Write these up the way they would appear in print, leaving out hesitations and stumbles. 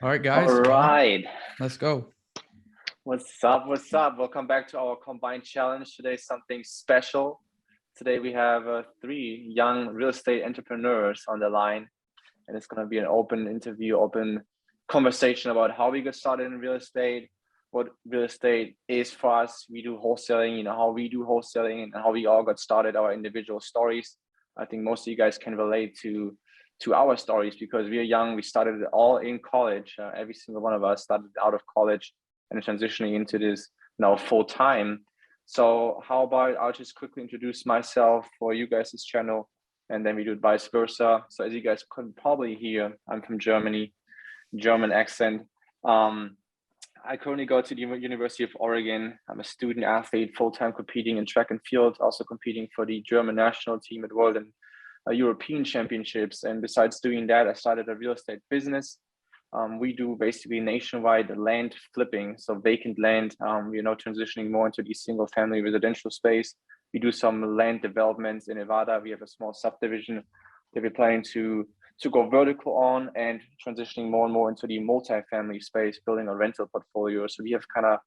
All right, All guys. right. Let's go. What's up? What's up? Welcome back to our combined challenge. Today, something special. Today, we have three young real estate entrepreneurs on the line, and it's going to be an open interview, open conversation about how we got started in real estate, what real estate is for us. We do wholesaling, how we do wholesaling, and how we all got started, our individual stories. I think most of you guys can relate to our stories because we are young. We started it all in college. Every single one of us started out of college and transitioning into this now full time. So how about I'll just quickly introduce myself for you guys' channel, and then we do it vice versa. So as you guys could probably hear, I'm from Germany, German accent. I currently go to the University of Oregon. I'm a student athlete, full-time competing in track and field, also competing for the German national team at World and European championships. And besides doing that, I started a real estate business. We do basically nationwide land flipping, so vacant land. Transitioning more into the single family residential space. We do some land developments in Nevada. We have a small subdivision that we're planning to go vertical on, and transitioning more and more into the multi-family space, building a rental portfolio. So we have kind of,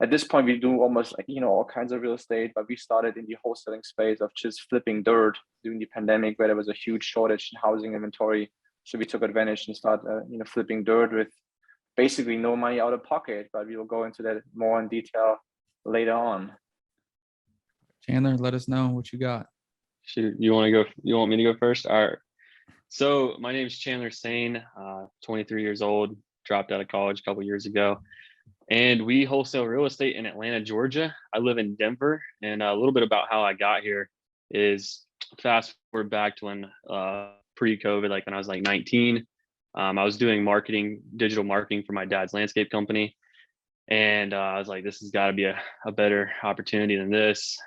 at this point, we do almost all kinds of real estate, but we started in the wholesaling space of just flipping dirt during the pandemic, where there was a huge shortage in housing inventory. So we took advantage and started, flipping dirt with basically no money out of pocket. But we will go into that more in detail later on. Chandler, let us know what you got. Shoot, you want to go? You want me to go first? All right. So my name is Chandler Sane, 23 years old, dropped out of college a couple years ago. And we wholesale real estate in Atlanta, Georgia. I live in Denver. And a little bit about how I got here is fast forward back to when pre-COVID, like when I was like 19, I was doing digital marketing for my dad's landscape company. And I was like, this has got to be a better opportunity than this,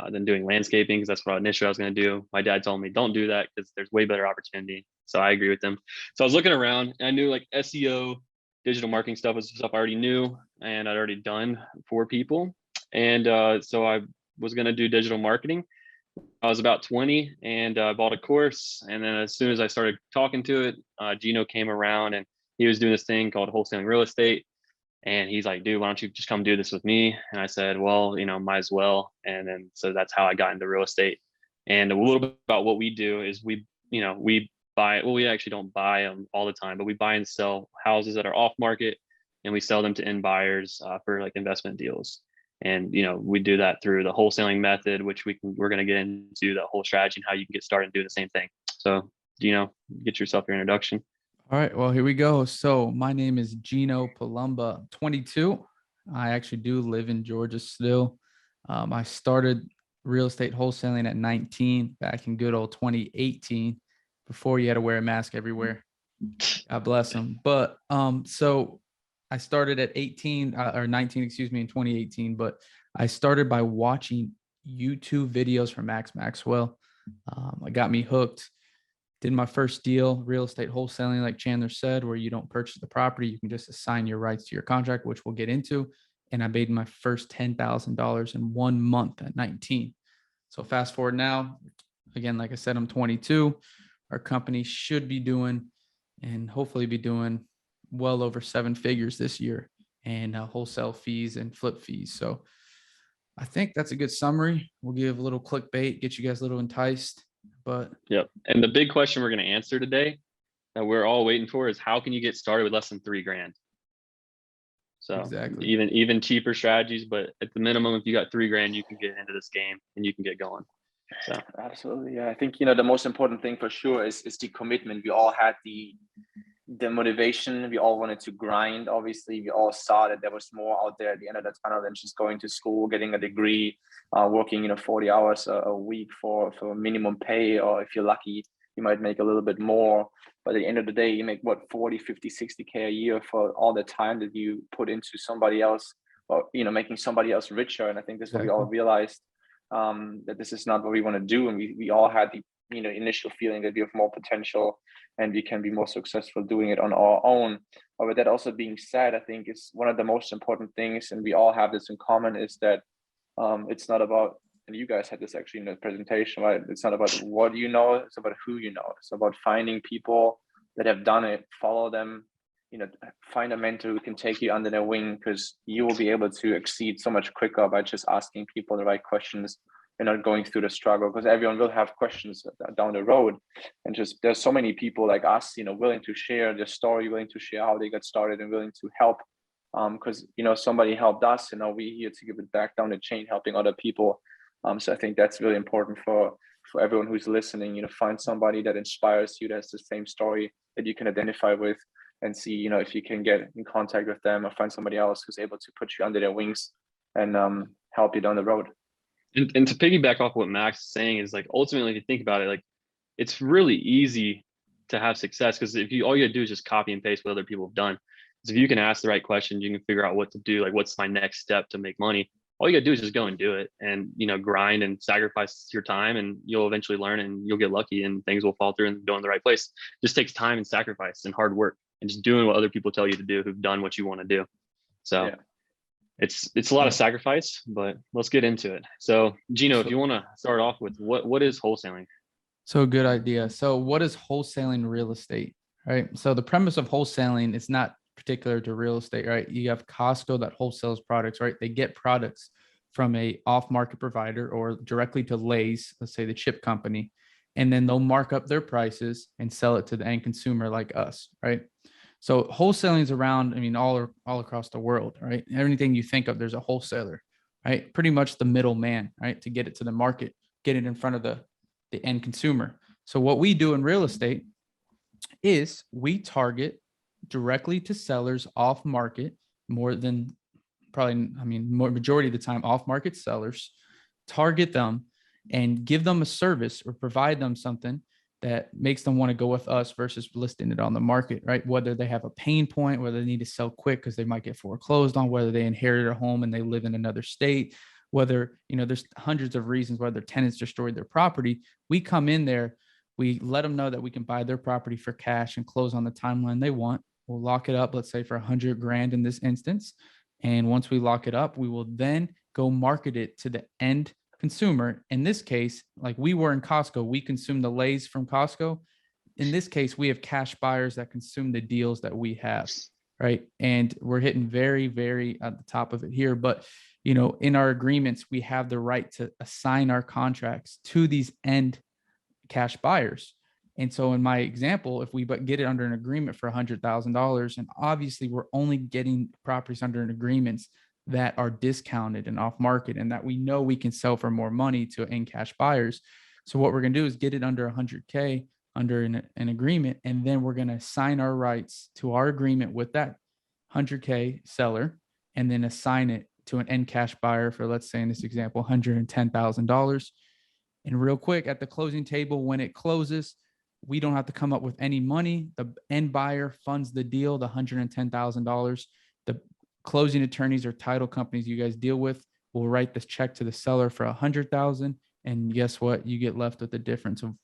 than doing landscaping, because that's what initially I was going to do. My dad told me, don't do that because there's way better opportunity. So I agree with him. So I was looking around and I knew like SEO, digital marketing stuff was stuff I already knew and I'd already done for people. And so I was going to do digital marketing. I was about 20 and I bought a course. And then as soon as I started talking to it, Gino came around and he was doing this thing called wholesaling real estate. And he's like, dude, why don't you just come do this with me? And I said, well, might as well. And then, so that's how I got into real estate. And a little bit about what we do is we buy, well, we actually don't buy them all the time, but we buy and sell houses that are off market and we sell them to end buyers for like investment deals. And, we do that through the wholesaling method, which we're going to get into the whole strategy and how you can get started and do the same thing. So, get yourself your introduction. All right, well, here we go. So my name is Gino Palumba, 22. I actually do live in Georgia still. I started real estate wholesaling at 19 back in good old 2018, before you had to wear a mask everywhere. God bless them. But so I started at 18 or 19, excuse me, in 2018. But I started by watching YouTube videos from Max Maxwell. It got me hooked. Did my first deal, real estate wholesaling, like Chandler said, where you don't purchase the property, you can just assign your rights to your contract, which we'll get into. And I made my first $10,000 in 1 month at 19. So fast forward now, again, like I said, I'm 22. Our company should be doing, and hopefully be doing, well over 7 figures this year, and wholesale fees and flip fees. So I think that's a good summary. We'll give a little clickbait, get you guys a little enticed. But yep. And the big question we're going to answer today that we're all waiting for is how can you get started with less than $3,000? So exactly. even cheaper strategies, but at the minimum, if you got $3,000, you can get into this game and you can get going. So absolutely. Yeah. I think, the most important thing for sure is the commitment. We all had the motivation. We all wanted to grind. Obviously, we all saw that there was more out there at the end of the tunnel than just going to school, getting a degree, working 40 hours a week for minimum pay, or if you're lucky, you might make a little bit more. But at the end of the day, you make 40, 50, 60K a year for all the time that you put into somebody else, or making somebody else richer. And I think this is what we all realized, that this is not what we want to do. And we all had the initial feeling that we have more potential and we can be more successful doing it on our own. But with that also being said, I think it's one of the most important things, and we all have this in common, is that it's not about, and you guys had this actually in the presentation, right? It's not about what you know, it's about who you know. It's about finding people that have done it, follow them, find a mentor who can take you under their wing, because you will be able to exceed so much quicker by just asking people the right questions and not going through the struggle, because everyone will have questions down the road. And just there's so many people like us, willing to share their story, willing to share how they got started, and willing to help. Because somebody helped us, we here to give it back down the chain, helping other people. So I think that's really important for everyone who's listening. Find somebody that inspires you, that has the same story that you can identify with, and see if you can get in contact with them, or find somebody else who's able to put you under their wings and help you down the road. And to piggyback off what Max is saying is, like, ultimately, if you think about it, like, it's really easy to have success, because if all you gotta do is just copy and paste what other people have done. Because if you can ask the right questions, you can figure out what to do. Like, what's my next step to make money? All you gotta do is just go and do it, and grind and sacrifice your time, and you'll eventually learn, and you'll get lucky, and things will fall through and go in the right place. It just takes time and sacrifice and hard work, and just doing what other people tell you to do who've done what you want to do. So yeah. It's a lot of sacrifice, but let's get into it. So Gino, if you want to start off with what is wholesaling? So good idea. So what is wholesaling real estate, right? So the premise of wholesaling is not particular to real estate, right? You have Costco that wholesales products, right? They get products from a off-market provider or directly to Lay's, let's say the chip company, and then they'll mark up their prices and sell it to the end consumer like us, right? So wholesaling is around, all across the world, right? Everything you think of, there's a wholesaler, right? Pretty much the middleman, right? To get it to the market, get it in front of the end consumer. So what we do in real estate is we target directly to sellers off market, more than majority of the time off market sellers, target them and give them a service or provide them something that makes them want to go with us versus listing it on the market, right? Whether they have a pain point, whether they need to sell quick because they might get foreclosed on, whether they inherited a home and they live in another state, whether, there's hundreds of reasons, whether tenants destroyed their property. We come in there, we let them know that we can buy their property for cash and close on the timeline they want. We'll lock it up, let's say for $100,000 in this instance. And once we lock it up, we will then go market it to the end consumer. In this case, like we were in Costco, we consume the Lay's from Costco. In this case, we have cash buyers that consume the deals that we have, right? And we're hitting very, very at the top of it here. But, in our agreements, we have the right to assign our contracts to these end cash buyers. And so in my example, if we get it under an agreement for $100,000, and obviously we're only getting properties under an agreements that are discounted and off market, and that we know we can sell for more money to end cash buyers. So what we're going to do is get it under 100K under an agreement, and then we're going to assign our rights to our agreement with that 100K seller, and then assign it to an end cash buyer for, let's say in this example, $110,000. And real quick, at the closing table, when it closes, we don't have to come up with any money. The end buyer funds the deal, the $110,000. The closing attorneys or title companies you guys deal with will write this check to the seller for $100,000. And guess what? You get left with the difference of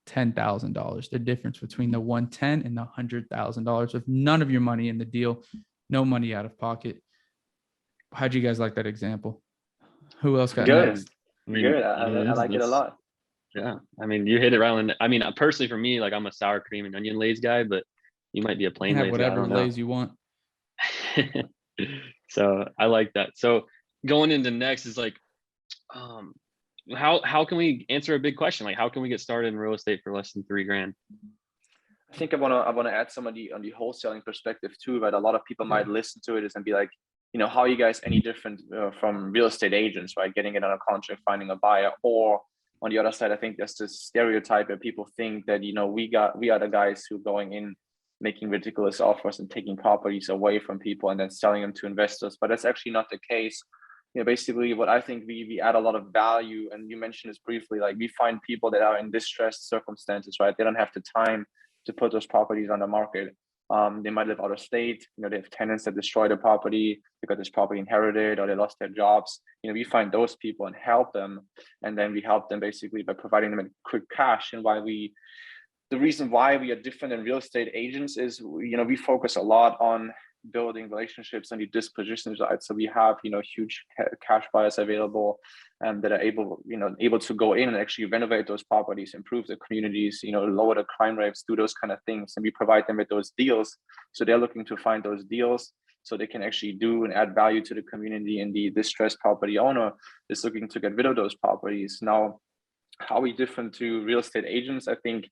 $10,000, the difference between the 110 and the $100,000 with none of your money in the deal, no money out of pocket. How'd you guys like that example? Who else got Good. next? Good. I like it a lot. Yeah. You hit it right on. Personally for me, like I'm a sour cream and onion Lay's guy, but you might be a plain You Lay's have guy. whatever Lay's you want. So I like that. So going into next is like, how can we answer a big question? Like, how can we get started in real estate for less than $3,000? I think I wanna add some on the wholesaling perspective too, right? A lot of people might listen to it and be like, how are you guys any different from real estate agents, right? Getting it on a contract, finding a buyer. Or on the other side, I think there's this stereotype where people think that, we are the guys who are going in, making ridiculous offers and taking properties away from people and then selling them to investors. But that's actually not the case. Basically what I think we add a lot of value, and you mentioned this briefly, like we find people that are in distressed circumstances, right? They don't have the time to put those properties on the market. They might live out of state, they have tenants that destroy the property, they got this property inherited, or they lost their jobs. We find those people and help them. And then we help them basically by providing them quick cash. And the reason why we are different than real estate agents is, we focus a lot on building relationships on the disposition side. So we have, huge cash buyers available that are able to go in and actually renovate those properties, improve the communities, lower the crime rates, do those kind of things. And we provide them with those deals. So they're looking to find those deals so they can actually do and add value to the community. And the distressed property owner is looking to get rid of those properties. Now, how are we different to real estate agents? I think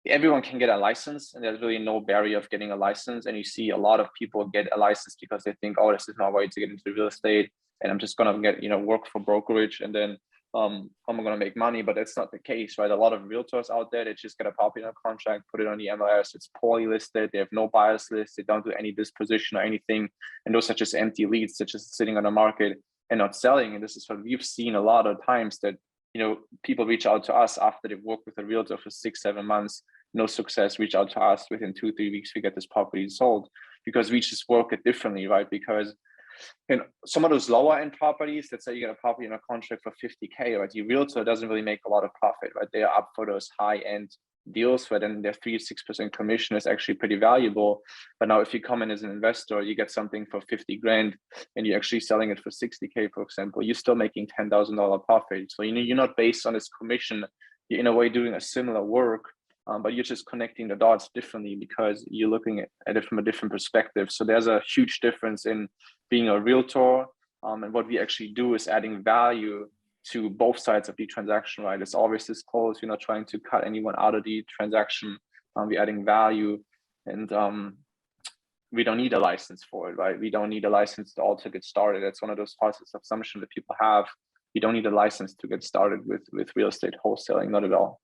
everyone can get a license, and there's really no barrier of getting a license. And you see a lot of people get a license because they think, oh, this is my way to get into real estate, and I'm just gonna get work for brokerage, and then I'm gonna make money. But that's not the case, right? A lot of realtors out there, they just get a property in a contract, put it on the MLS, it's poorly listed, they have no buyers list, they don't do any disposition or anything, and those are just empty leads, they're just sitting on the market and not selling. And this is what we've seen a lot of times, that people reach out to us after they've worked with a realtor for 6-7 months, no success, reach out to us within 2-3 weeks, we get this property sold, because we just work it differently, right? Because in some of those lower end properties, let's say you get a property in a contract for 50K, right? The realtor doesn't really make a lot of profit, right? They are up for those high end deals where then their 3-6% commission is actually pretty valuable. But now if you come in as an investor, you get something for 50 grand and you're actually selling it for 60K, for example, you're still making $10,000 profit. So you're not based on this commission, you're in a way doing a similar work, but you're just connecting the dots differently because you're looking at it from a different perspective. So there's a huge difference in being a realtor, and what we actually do is adding value to both sides of the transaction, right? It's always this close, you're not trying to cut anyone out of the transaction. We're adding value, and we don't need a license for it, right? We don't need a license to all to get started. That's one of those false assumptions that people have. You don't need a license to get started with real estate wholesaling, not at all.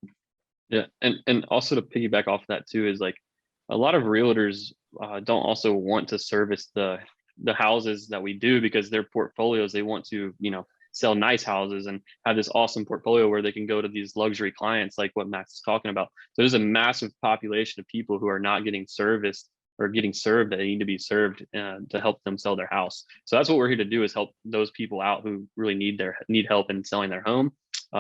Yeah, and also to piggyback off that too is like a lot of realtors don't also want to service the houses that we do, because their portfolios, they want to sell nice houses and have this awesome portfolio where they can go to these luxury clients like what Max is talking about. So there's a massive population of people who are not getting serviced or getting served that they need to be served to help them sell their house. So that's what we're here to do, is help those people out who really need help in selling their home.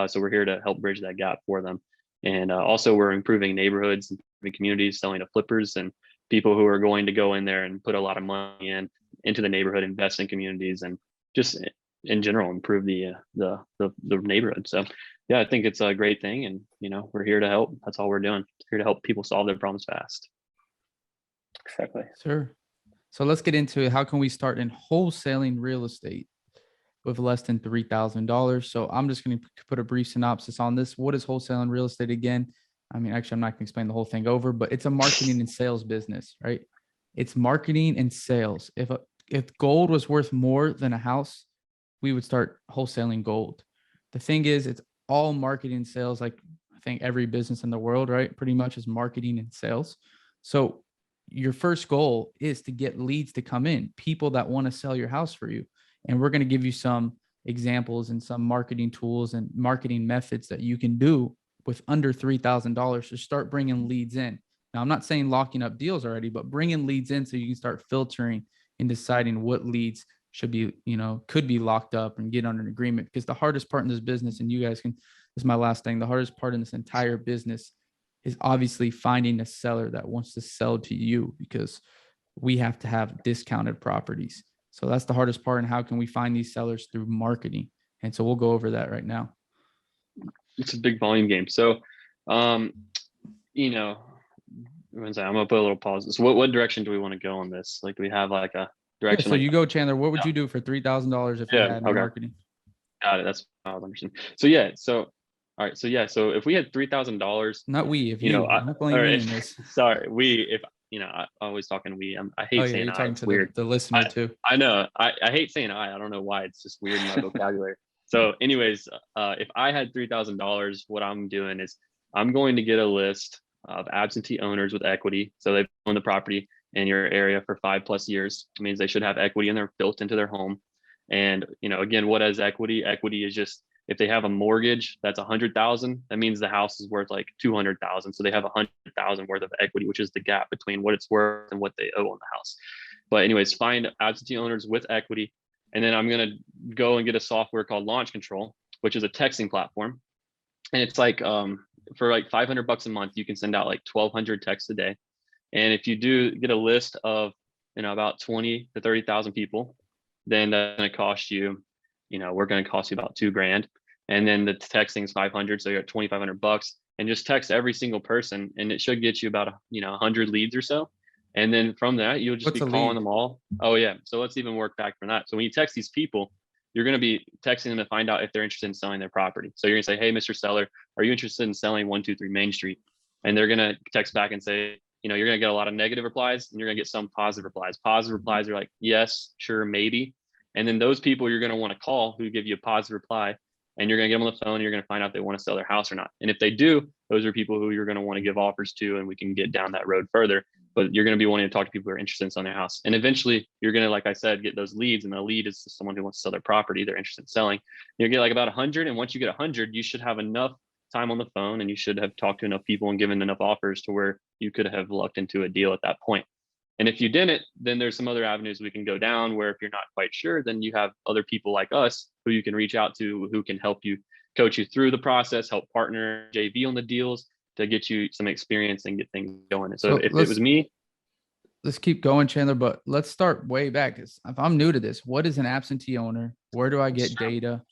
So we're here to help bridge that gap for them. And also we're improving neighborhoods and communities, selling to flippers and people who are going to go in there and put a lot of money into the neighborhood, invest in communities, and just in general improve the neighborhood. So yeah, I think it's a great thing, and we're here to help. That's all we're doing. Here to help people solve their problems fast. Exactly. Sure. So let's get into it. How can we start in wholesaling real estate with less than $3,000? So I'm just going to put a brief synopsis on this. What is wholesaling real estate again? I mean, actually, I'm not going to explain the whole thing over, but it's a marketing and sales business, right? It's marketing and sales. If gold was worth more than a house, we would start wholesaling gold. The thing is, it's all marketing and sales. Like I think every business in the world, right, pretty much is marketing and sales. So your first goal is to get leads to come in, people that want to sell your house for you. And we're going to give you some examples and some marketing tools and marketing methods that you can do with under $3,000 to start bringing leads in. Now, I'm not saying locking up deals already, but bringing leads in so you can start filtering and deciding what leads should be, could be locked up and get under an agreement. Because the hardest part in this business, and you guys can, this is my last thing, the hardest part in this entire business is obviously finding a seller that wants to sell to you, because we have to have discounted properties. So that's the hardest part. And how can we find these sellers? Through marketing. And so we'll go over that right now. It's a big volume game. So, I'm gonna put a little pause. So what direction do we want to go on this? Like, do we have like a direction? Yeah, so you go, Chandler. What would you do for $3,000 if you had no marketing? Got it. That's what I was understanding. So yeah. So all right. So yeah. So if we had $3,000, not we, if I'm not blaming me in this. Sorry, if I always talking we. I hate saying you're I. talking It's to weird. The listener too. I know. I hate saying I don't know why. It's just weird in my vocabulary. So anyways, if I had $3,000, what I'm doing is I'm going to get a list of absentee owners with equity. So they've owned the property in your area for 5+ years. It means they should have equity in their built into their home. And again, what is equity? Equity is just if they have a mortgage that's 100,000, that means the house is worth like 200,000. So they have 100,000 worth of equity, which is the gap between what it's worth and what they owe on the house. But anyways, find absentee owners with equity. And then I'm going to go and get a software called Launch Control, which is a texting platform. And it's like, for like $500 a month, you can send out like 1,200 texts a day. And if you do get a list of about 20 to 30,000 people, then that's going to cost you, we're going to cost you about $2,000. And then the texting is 500. So you're at $2,500, and just text every single person. And it should get you about, 100 leads or so. And then from that, you'll just What's be a calling lead? them all. Oh yeah. So let's even work back from that. So when you text these people, you're going to be texting them to find out if they're interested in selling their property. So you're going to say, hey, Mr. Seller, are you interested in selling 123 Main Street? And they're going to text back and say, you're going to get a lot of negative replies, and you're going to get some positive replies. Positive replies are like, yes, sure, maybe. And then those people you're going to want to call who give you a positive reply, and you're going to get them on the phone, and you're going to find out if they want to sell their house or not. And if they do, those are people who you're going to want to give offers to, and we can get down that road further. But you're going to be wanting to talk to people who are interested in selling their house. And eventually you're going to, like I said, get those leads, and the lead is someone who wants to sell their property. They're interested in selling. You'll get like about 100. And once you get 100, you should have enough time on the phone, and you should have talked to enough people and given enough offers to where you could have lucked into a deal at that point. And if you didn't, then there's some other avenues we can go down, where if you're not quite sure, then you have other people like us who you can reach out to, who can help you, coach you through the process, help partner JV on the deals to get you some experience and get things going. And so if it was me, let's keep going, Chandler, but let's start way back. If I'm new to this, what is an absentee owner? Where do I get data?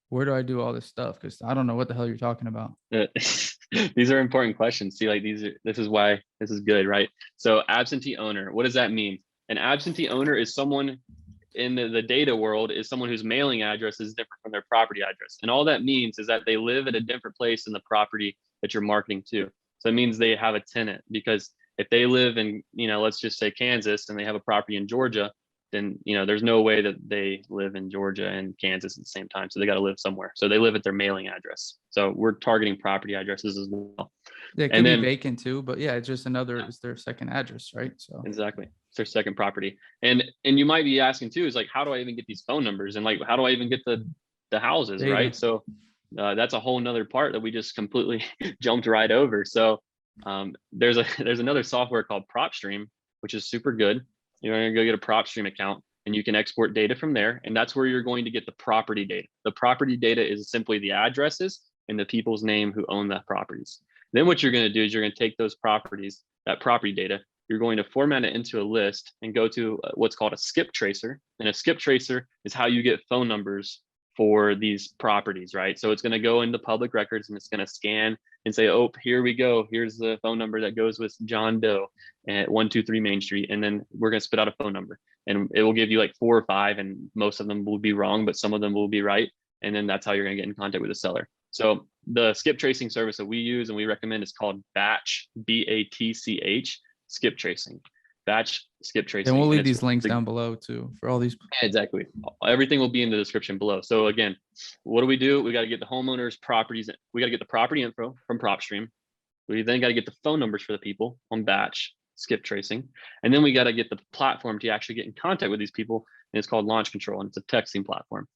Where do I do all this stuff? Because I don't know what the hell you're talking about. These are important questions. See, like this is why this is good, right? So absentee owner, what does that mean? An absentee owner is someone in the data world, is someone whose mailing address is different from their property address. And all that means is that they live at a different place in the property that you're marketing to. So it means they have a tenant, because if they live in, let's just say Kansas, and they have a property in Georgia, then, there's no way that they live in Georgia and Kansas at the same time. So they got to live somewhere. So they live at their mailing address. So we're targeting property addresses as well. Yeah, it could be vacant too, but yeah, it's just it's their second address, right? So exactly, it's their second property. And you might be asking too, is like, how do I even get these phone numbers, and like, how do I even get the houses, data, right? So that's a whole nother part that we just completely jumped right over. So there's another software called PropStream, which is super good. You're going to go get a PropStream account, and you can export data from there. And that's where you're going to get the property data. The property data is simply the addresses and the people's name who own the properties. Then what you're going to do is you're going to take those properties, that property data, you're going to format it into a list and go to what's called a skip tracer. And a skip tracer is how you get phone numbers for these properties, right? So it's going to go into public records, and it's going to scan and say, oh, here we go. Here's the phone number that goes with John Doe at 123 Main Street. And then we're going to spit out a phone number, and it will give you like 4 or 5, and most of them will be wrong, but some of them will be right. And then that's how you're going to get in contact with the seller. So the skip tracing service that we use and we recommend is called Batch, BATCH, skip tracing. Batch skip tracing. And we'll leave these links down below too for all these. Exactly. Everything will be in the description below. So again, what do? We got to get the homeowners' properties. We got to get the property info from PropStream. We then got to get the phone numbers for the people on Batch skip tracing. And then we got to get the platform to actually get in contact with these people. And it's called Launch Control, and it's a texting platform.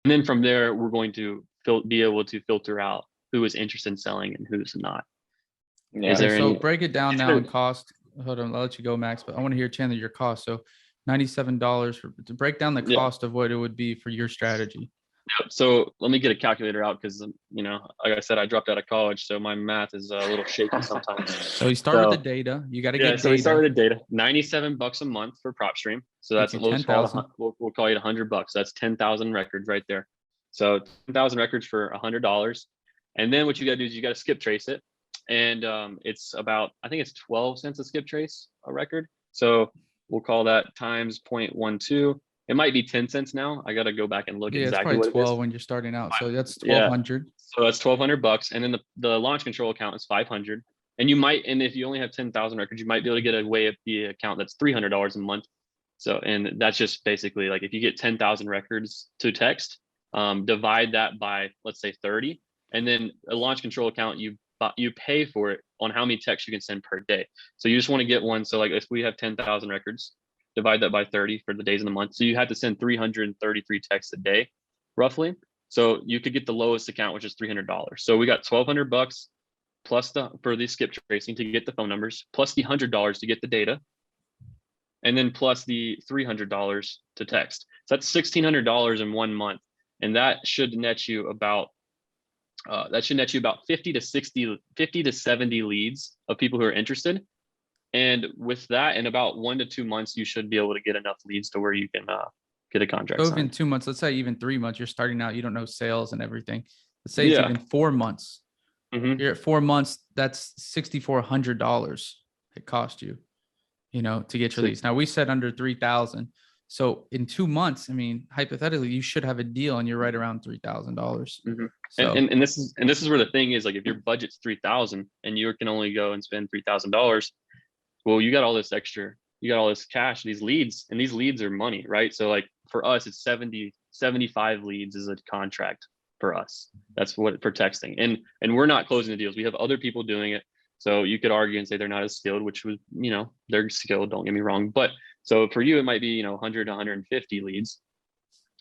And then from there, we're going to be able to filter out who is interested in selling and who's not. Yeah. So break it down now in cost. Hold on, I'll let you go, Max, but I want to hear, Chandler, your cost. So $97 to break down the cost of what it would be for your strategy. So let me get a calculator out, because like I said, I dropped out of college, so my math is a little shaky sometimes. So you start with the data. You got to get data. So we start with the data. $97 a month for PropStream. So that's we'll call it $100. That's 10,000 records right there. So 10,000 records for $100. And then what you got to do is you got to skip trace it. And it's about, I think it's 12 cents a skip trace a record. So we'll call that times 0.12. It might be 10 cents now. I got to go back and look exactly what it is. 12 when you're starting out. So that's 1,200. So that's $1,200. And then the launch control account is 500. And you might, and if you only have 10,000 records, you might be able to get away with the account that's $300 a month. So, and that's just basically like, if you get 10,000 records to text, divide that by, let's say 30, and then a launch control account, you pay for it on how many texts you can send per day. So you just want to get one. So like if we have 10,000 records, divide that by 30 for the days in the month. So you have to send 333 texts a day, roughly. So you could get the lowest account, which is $300. So we got $1,200 plus for the skip tracing to get the phone numbers, plus the $100 to get the data, and then plus the $300 to text. So that's $1,600 in 1 month. And that should net you about 50 to 70 leads of people who are interested. And with that, in about 1 to 2 months, you should be able to get enough leads to where you can get a contract So even signed. 2 months, let's say even 3 months, you're starting out, you don't know sales and everything. Let's say it's Yeah. even 4 months. Mhm. You're at 4 months, that's $6,400 it cost you, to get your So- leads. Now we said under 3,000. So in 2 months, I mean, hypothetically, you should have a deal and you're right around $3,000. Mhm. So And this is where the thing is, like, if your budget's 3,000 and you can only go and spend $3,000, well, you got all this extra, you got all this cash, these leads, and these leads are money, right? So like for us, it's 75 leads is a contract for us. That's what for texting. And we're not closing the deals. We have other people doing it. So you could argue and say they're not as skilled, which was, they're skilled, don't get me wrong. But so for you, it might be, 100 to 150 leads.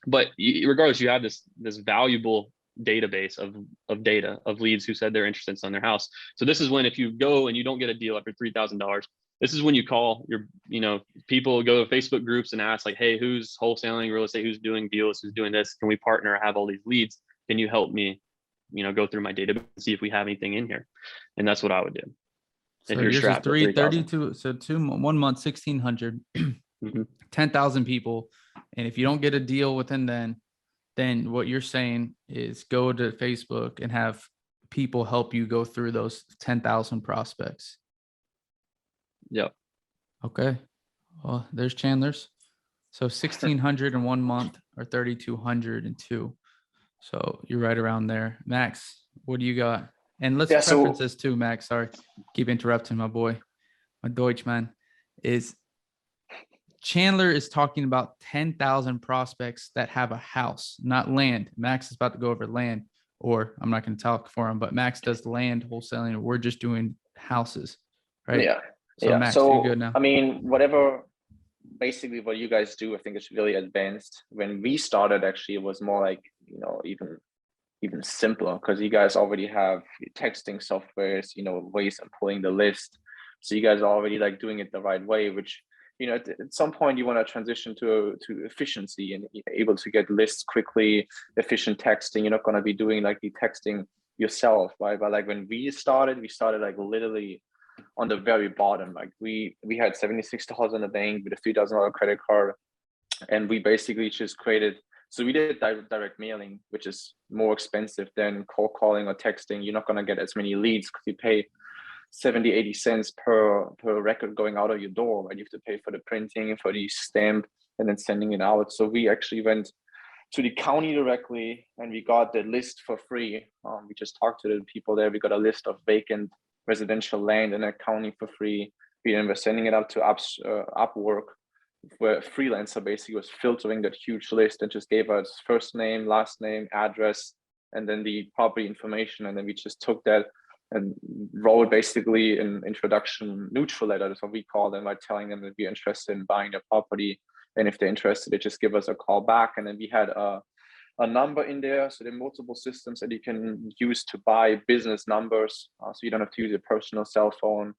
But regardless, you have this valuable database of data of leads who said they're interested in selling their house. So this is when, if you go and you don't get a deal after $3,000, this is when you call your, people, go to Facebook groups and ask like, hey, who's wholesaling real estate? Who's doing deals? Who's doing this? Can we partner? I have all these leads. Can you help me, go through my database and see if we have anything in here? And that's what I would do. So If you're yours is strapped with 3,000. 332. So 1 month, 1,600, Mhm. 10,000 people. And if you don't get a deal within then what you're saying is go to Facebook and have people help you go through those 10,000 prospects. Yep. Okay. Well, there's Chandler's. So 1,600 in 1 month or 3,200 in 2. So you're right around there. Max, what do you got? And let's preference this too, Max. Sorry, keep interrupting my boy. My Deutschman is Chandler is talking about 10,000 prospects that have a house, not land. Max is about to go over land, or I'm not going to talk for him, but Max does land wholesaling. We're just doing houses, right? Yeah. So yeah. Max, So you're good now. I mean, basically what you guys do, I think it's really advanced. When we started, actually, it was more like, even simpler, because you guys already have texting softwares, ways of pulling the list. So you guys are already like doing it the right way, which, at some point you want to transition to efficiency and able to get lists quickly, efficient texting. You're not going to be doing like the texting yourself, right? But like when we started like literally on the very bottom. Like we had $76 in the bank with a $3,000 credit card, and we basically just created. So we did direct mailing, which is more expensive than cold calling or texting. You're not going to get as many leads because you pay 70, 80 cents per record going out of your door, right? You have to pay for the printing, for the stamp, and then sending it out. So we actually went to the county directly and we got the list for free. We just talked to the people there. We got a list of vacant residential land in that county for free. We then were sending it out to Upwork, where a freelancer basically was filtering that huge list and just gave us first name, last name, address, and then the property information. And then we just took that and wrote basically an introduction neutral letter. That's what we call them, by telling them that we're interested in buying their property. And if they're interested, they just give us a call back. And then we had a number in there. So there are multiple systems that you can use to buy business numbers. So you don't have to use your personal cell phone.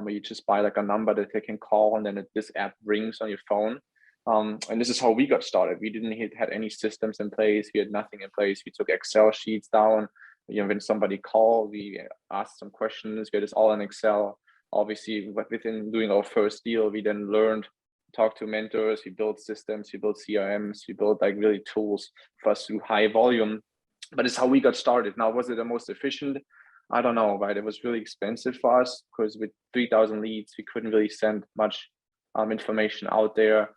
You just buy like a number that they can call, and then this app rings on your phone. And this is how we got started. We didn't had any systems in place. We had nothing in place. We took Excel sheets down. When somebody called, we asked some questions. We had this all in Excel. Obviously, within doing our first deal, we then learned, talk to mentors, we build systems, we build CRMs, we build like really tools for us to high volume. But it's how we got started. Now, was it the most efficient? I don't know, right? It was really expensive for us because with 3,000 leads, we couldn't really send much information out there.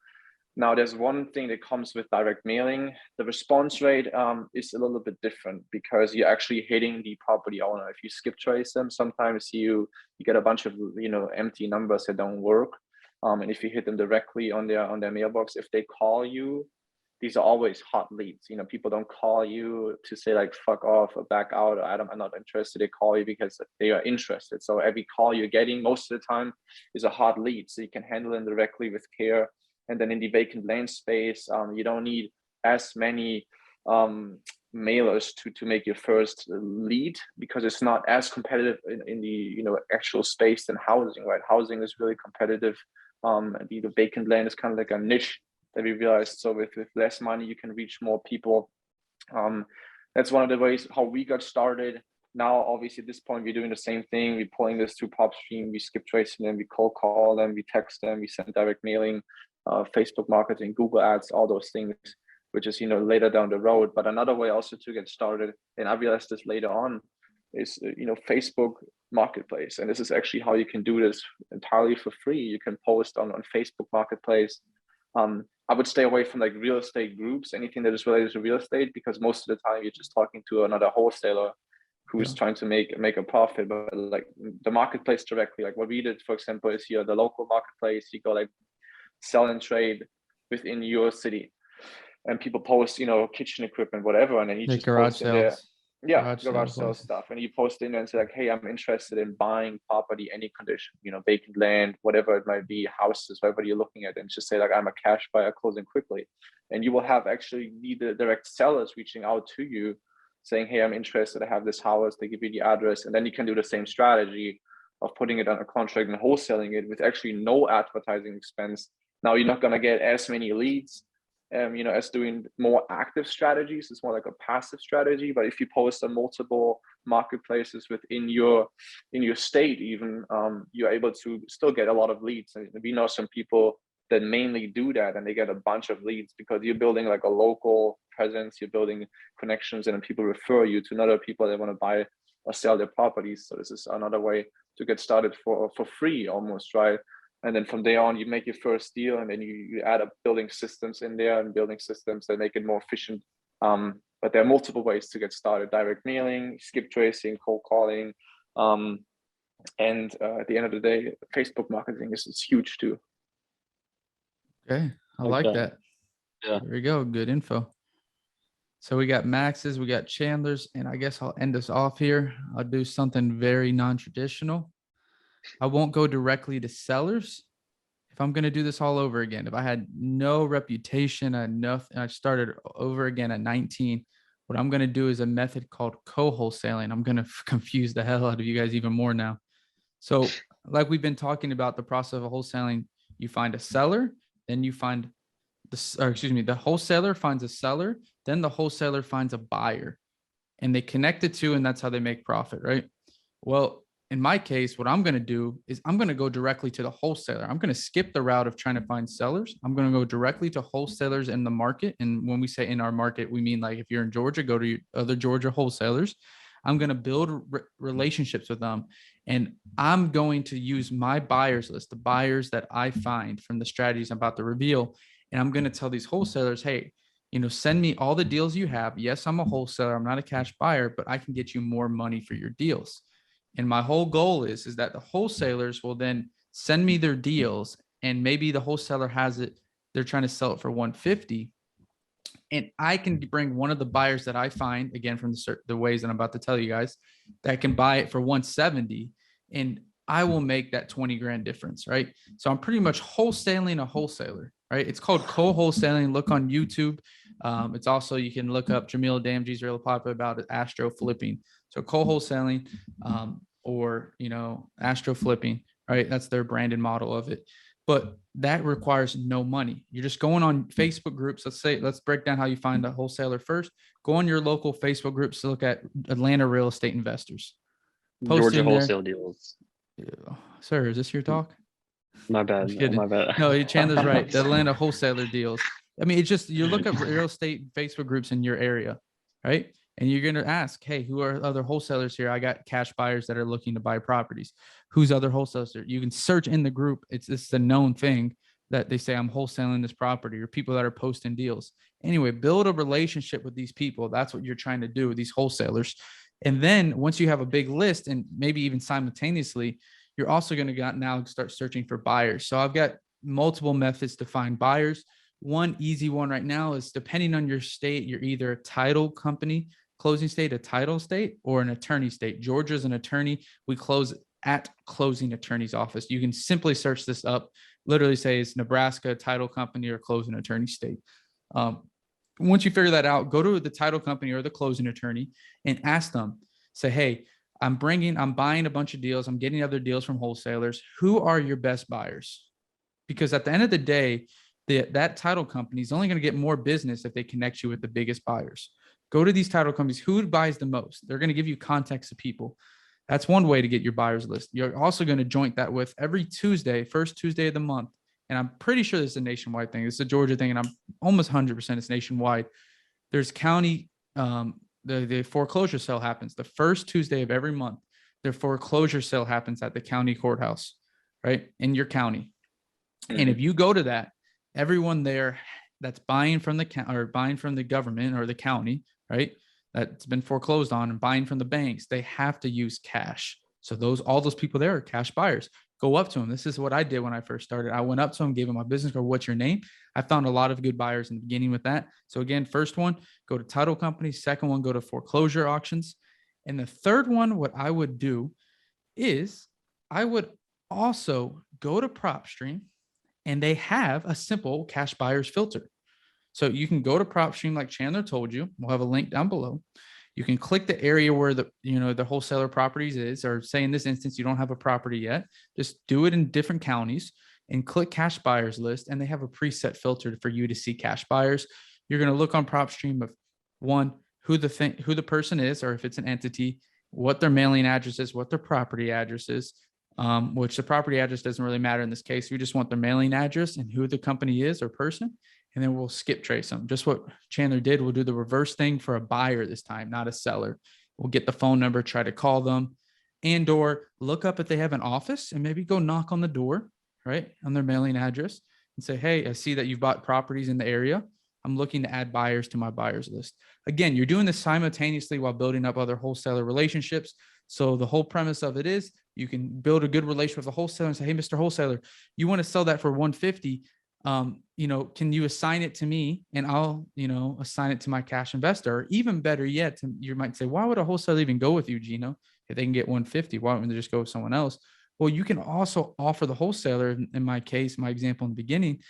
Now, there's one thing that comes with direct mailing. The response rate is a little bit different because you're actually hitting the property owner. If you skip trace them, sometimes you get a bunch of empty numbers that don't work. And if you hit them directly on their mailbox, if they call you, these are always hot leads. People don't call you to say like fuck off or back out or I'm not interested. They call you because they are interested. So every call you're getting most of the time is a hot lead. So you can handle them directly with care. And then in the vacant land space, you don't need as many mailers to make your first lead because it's not as competitive in the actual space than housing, right? Housing is really competitive. The vacant land is kind of like a niche that we realized. So with less money, you can reach more people. That's one of the ways how we got started. now obviously at this point we're doing the same thing. We're pulling this through PropStream, we skip tracing them, we cold call them, we text them, we send direct mailing, Facebook marketing, Google ads, all those things, which is, later down the road. But another way also to get started, and I realized this later on, is Facebook marketplace. And this is actually how you can do this entirely for free. You can post on Facebook marketplace. I would stay away from like real estate groups, anything that is related to real estate, because most of the time you're just talking to another wholesaler who's trying to make a profit. But like the marketplace directly, like what we did, for example, is the local marketplace. You go like sell and trade within your city, and people post, kitchen equipment, whatever, and then you Like just garage post in there. sales. Yeah, Garage garage sale sales places. stuff, and you post in there and say like, hey, I'm interested in buying property, any condition, vacant land, whatever it might be, houses, whatever you're looking at, and just say like, I'm a cash buyer closing quickly. And you will have actually the direct sellers reaching out to you saying, hey, I'm interested, I have this house, they give you the address, and then you can do the same strategy of putting it on a contract and wholesaling it with actually no advertising expense. Now you're not going to get as many leads, as doing more active strategies. It's more like a passive strategy. But if you post on multiple marketplaces within your state, even, you're able to still get a lot of leads. And we know some people that mainly do that, and they get a bunch of leads because you're building like a local presence, you're building connections, and then people refer you to other people that want to buy or sell their properties. So this is another way to get started for free almost, right? And then from there on, you make your first deal, and then you add up building systems in there, and building systems that make it more efficient. But there are multiple ways to get started: direct mailing, skip tracing, cold calling, and at the end of the day, Facebook marketing is huge too. Okay. I like Okay. that. Yeah. There we go. Good info. So we got Max's, we got Chandler's, and I guess I'll end us off here. I'll do something very non-traditional. I won't go directly to sellers. If I'm going to do this all over again, if I had no reputation enough and I started over again at 19, what I'm going to do is a method called co-wholesaling. I'm going to confuse the hell out of you guys even more now. So like we've been talking about the process of wholesaling, you find a seller, then you find the wholesaler finds a seller, then the wholesaler finds a buyer, and they connect the two, and that's how they make profit, right? Well, in my case, what I'm going to do is I'm going to go directly to the wholesaler. I'm going to skip the route of trying to find sellers. I'm going to go directly to wholesalers in the market. And when we say in our market, we mean like if you're in Georgia, go to other Georgia wholesalers. I'm going to build relationships with them. And I'm going to use my buyers list, the buyers that I find from the strategies I'm about to reveal. And I'm going to tell these wholesalers, hey, send me all the deals you have. Yes, I'm a wholesaler. I'm not a cash buyer, but I can get you more money for your deals. And my whole goal is that the wholesalers will then send me their deals, and maybe the wholesaler has it, they're trying to sell it for 150. And I can bring one of the buyers that I find, again, from the ways that I'm about to tell you guys, that can buy it for 170. And I will make that 20 grand difference, right? So I'm pretty much wholesaling a wholesaler, right? It's called co-wholesaling. Look on YouTube. It's also, you can look up Jamil Damji's real popular about it, astro flipping. So co-wholesaling, or, astro flipping, right? That's their branded model of it. But that requires no money. You're just going on Facebook groups. Let's break down how you find a wholesaler first. Go on your local Facebook groups to look at Atlanta real estate investors. Post Georgia in there. wholesale deals. Sir, is this your talk? My I'm bad. just kidding. My bad. No, Chandler's right. The Atlanta wholesaler deals. I mean, it's just, you look at real estate Facebook groups in your area, right? And you're going to ask, hey, who are other wholesalers here? I got cash buyers that are looking to buy properties. Who's other wholesalers? You can search in the group. It's a known thing that they say, I'm wholesaling this property, or people that are posting deals. Anyway, build a relationship with these people. That's what you're trying to do with these wholesalers. And then once you have a big list, and maybe even simultaneously, you're also going to now start searching for buyers. So I've got multiple methods to find buyers. One easy one right now is, depending on your state, you're either a title company, closing state, a title state, or an attorney state. Georgia's an attorney. We close at closing attorney's office. You can simply search this up, literally say it's Nebraska title company or closing attorney state. Once you figure that out, go to the title company or the closing attorney and ask them, say, hey, I'm buying a bunch of deals. I'm getting other deals from wholesalers. Who are your best buyers? Because at the end of the day, that title company is only going to get more business if they connect you with the biggest buyers. Go to these title companies. Who buys the most? They're going to give you context of people. That's one way to get your buyers list. You're also going to joint that with every Tuesday, first Tuesday of the month. And I'm pretty sure this is a nationwide thing. It's a Georgia thing, and I'm almost 100% it's nationwide. There's county, the foreclosure sale happens the first Tuesday of every month. The foreclosure sale happens at the county courthouse, right? In your county. And if you go to that, everyone there that's buying from the county or buying from the government or the county, right? That's been foreclosed on and buying from the banks, they have to use cash. So all those people there are cash buyers. Go up to them. This is what I did when I first started. I went up to them, gave them my business card. What's your name? I found a lot of good buyers in the beginning with that. So again, first one, go to title companies. Second one, go to foreclosure auctions. And the third one, what I would do is I would also go to PropStream, and they have a simple cash buyers filter. So you can go to PropStream like Chandler told you. We'll have a link down below. You can click the area where the wholesaler properties is, or say in this instance, you don't have a property yet. Just do it in different counties and click cash buyers list. And they have a preset filter for you to see cash buyers. You're going to look on PropStream of one, who the person is, or if it's an entity, what their mailing address is, what their property address is, which the property address doesn't really matter in this case. We just want their mailing address and who the company is or person. And then we'll skip trace them. Just what Chandler did. We'll do the reverse thing for a buyer this time, not a seller. We'll get the phone number, try to call them, and or look up if they have an office and maybe go knock on the door, right, on their mailing address and say, hey, I see that you've bought properties in the area. I'm looking to add buyers to my buyers list. Again, you're doing this simultaneously while building up other wholesaler relationships. So the whole premise of it is you can build a good relationship with a wholesaler and say, hey, Mr. Wholesaler, you want to sell that for 150. Can you assign it to me and I'll, assign it to my cash investor? Or even better yet, you might say, why would a wholesaler even go with you, Gino? If they can get 150, why wouldn't they just go with someone else? Well, you can also offer the wholesaler, in my case, my example in the beginning,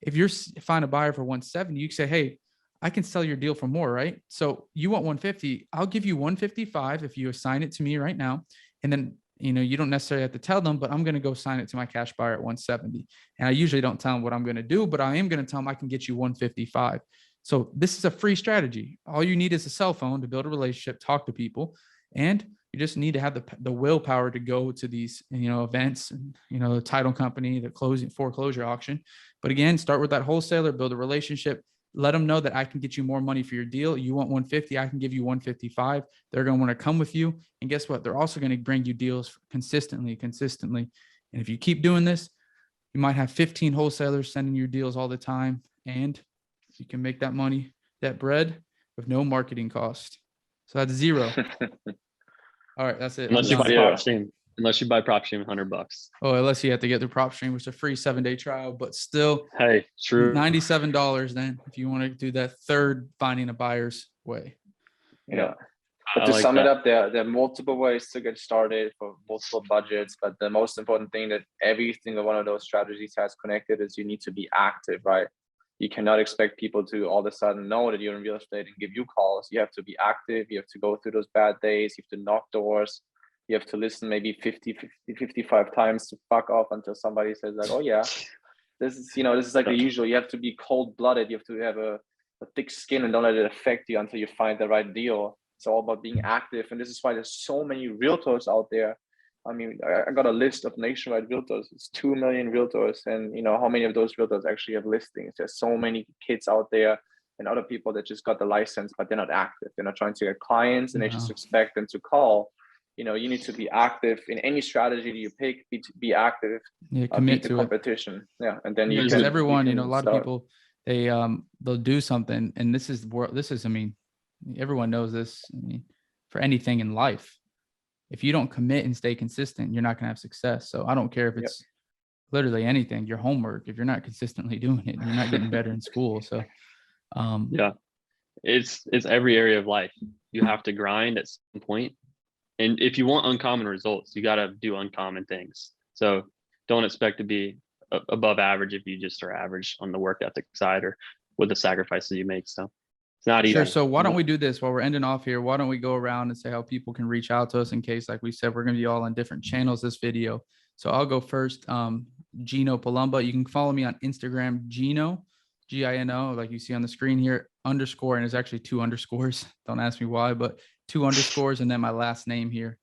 if you're find a buyer for 170, you can say, hey, I can sell your deal for more, right? So you want 150, I'll give you 155 if you assign it to me right now. And then, you don't necessarily have to tell them, but I'm going to go sign it to my cash buyer at 170. And I usually don't tell them what I'm going to do, but I am going to tell them I can get you 155. So this is a free strategy. All you need is a cell phone to build a relationship, talk to people, and you just need to have the willpower to go to these, events, the title company, the foreclosure auction. But again, start with that wholesaler, build a relationship, let them know that I can get you more money for your deal. You want 150, I can give you 155. They're going to want to come with you. And guess what? They're also going to bring you deals consistently. And if you keep doing this, you might have 15 wholesalers sending you deals all the time. And you can make that money, that bread, with no marketing cost. So that's zero. All right, that's it. Unless you buy PropStream. Unless you buy PropStream $100. Oh, unless you have to get the PropStream, which is a free 7-day trial, but still, hey, true, $97 then if you want to do that third finding a buyer's way. Yeah. But to sum it up, there are multiple ways to get started for multiple budgets. But the most important thing that every single one of those strategies has connected is you need to be active, right? You cannot expect people to all of a sudden know that you're in real estate and give you calls. You have to be active. You have to go through those bad days. You have to knock doors. You have to listen maybe 55 times to fuck off until somebody says like, oh yeah, this is like the usual. You have to be cold-blooded. You have to have a thick skin and don't let it affect you until you find the right deal. It's all about being active. And this is why there's so many realtors out there. I mean, I got a list of nationwide realtors. It's 2 million realtors. And how many of those realtors actually have listings? There's so many kids out there and other people that just got the license, but they're not active. They're not trying to get clients and they just expect them to call. You need to be active in any strategy that you pick, be active, commit beat to the competition. Yeah. And then because everyone, a lot of people, they'll do something. And this is, I mean, everyone knows this. I mean, for anything in life, if you don't commit and stay consistent, you're not going to have success. So I don't care if it's literally anything, your homework, if you're not consistently doing it, you're not getting better in school. So, it's every area of life. You have to grind at some point. And if you want uncommon results, you got to do uncommon things. So don't expect to be above average if you just are average on the work ethic side or with the sacrifices you make. So it's not easy. Sure. So why don't we do this while we're ending off here? Why don't we go around and say how people can reach out to us in case, like we said, we're going to be all on different channels this video. So I'll go first. Gino Palumba. You can follow me on Instagram, Gino GINO, like you see on the screen here, underscore, and it's actually 2 underscores. Don't ask me why, but 2 underscores and then my last name here.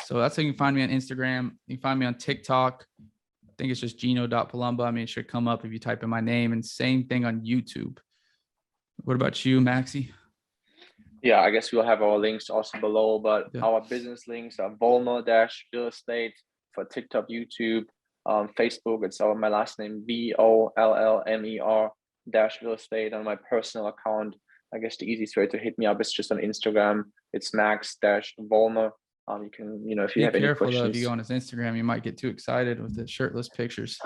So that's how you can find me on Instagram. You can find me on TikTok. I think it's just gino.palumba. I mean, it should come up if you type in my name, and same thing on YouTube. What about you, Maxie? Yeah, I guess we'll have our links also below, but Yeah. our business links are Volmer-Real Estate for TikTok, YouTube, Facebook. It's my last name, VOLLMER-Real Estate. On my personal account, I guess the easiest way to hit me up is just on Instagram. It's Max-Volmer. You can, if you Be have any careful though, if questions. you go on his Instagram, you might get too excited with the shirtless pictures.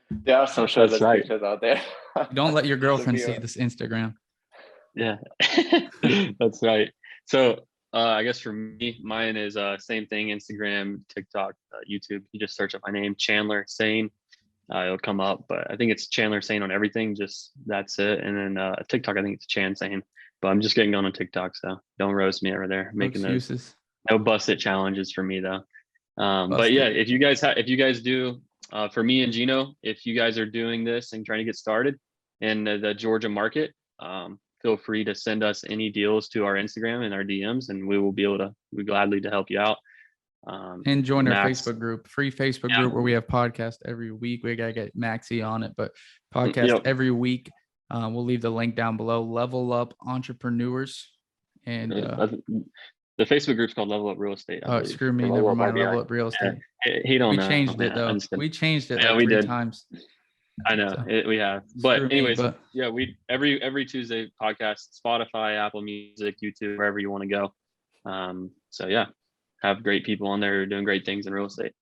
There are some shirtless right. pictures out there. Don't let your girlfriend see Severe. this Instagram. Yeah, that's right. So I guess for me, mine is same thing: Instagram, TikTok, YouTube. You just search up my name, Chandler Sane. It'll come up, but I think it's Chandler Sane on everything. Just that's it. And then TikTok, I think it's Chan Sane. But I'm just getting going on TikTok, so don't roast me over there. No Making those excuses. no busted challenges for me though. But Busted. yeah, if you guys do, for me and Gino, if you guys are doing this and trying to get started in the Georgia market, feel free to send us any deals to our Instagram and our DMs, and we will be able to, we're gladly to help you out. And join our Max- Facebook group, free Facebook Yeah. group where we have podcasts every week. We gotta get Maxie on it, but podcast Yep. every week. We'll leave the link down below. Level Up Entrepreneurs. And the Facebook group's called Level Up Real Estate. I believe. screw me, Or never Level Up mind. RBI. Level Up Real Estate. He don't We know. changed it man. though. I'm just kidding. We changed it Yeah, like we 3 did. times. I know So, we have, but screw me, anyways, but yeah, we every Tuesday podcast, Spotify, Apple Music, YouTube, wherever you want to go. So yeah, have great people on there who are doing great things in real estate.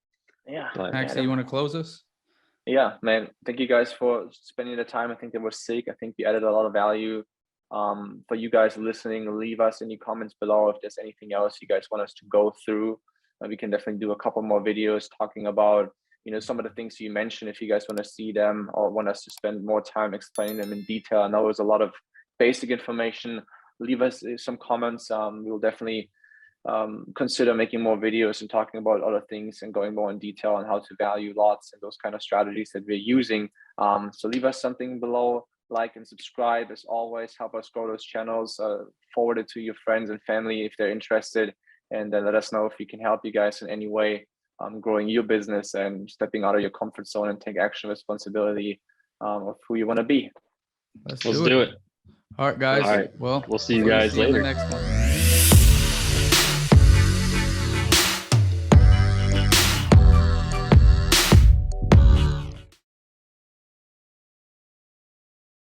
Yeah. But Maxie, you want to close us? Yeah, man. Thank you guys for spending the time. I think that was sick. I think we added a lot of value. For you guys listening, leave us any comments below if there's anything else you guys want us to go through. We can definitely do a couple more videos talking about, some of the things you mentioned. If you guys want to see them or want us to spend more time explaining them in detail, I know there's a lot of basic information. Leave us some comments. We'll definitely consider making more videos and talking about other things and going more in detail on how to value lots and those kind of strategies that we're using. So leave us something below, like and subscribe as always, help us grow those channels, forward it to your friends and family if they're interested, and then let us know if we can help you guys in any way growing your business and stepping out of your comfort zone and take action responsibility of who you want to be. Let's let's do it. All right, guys. All right. Well, We'll see you guys in the later. next one.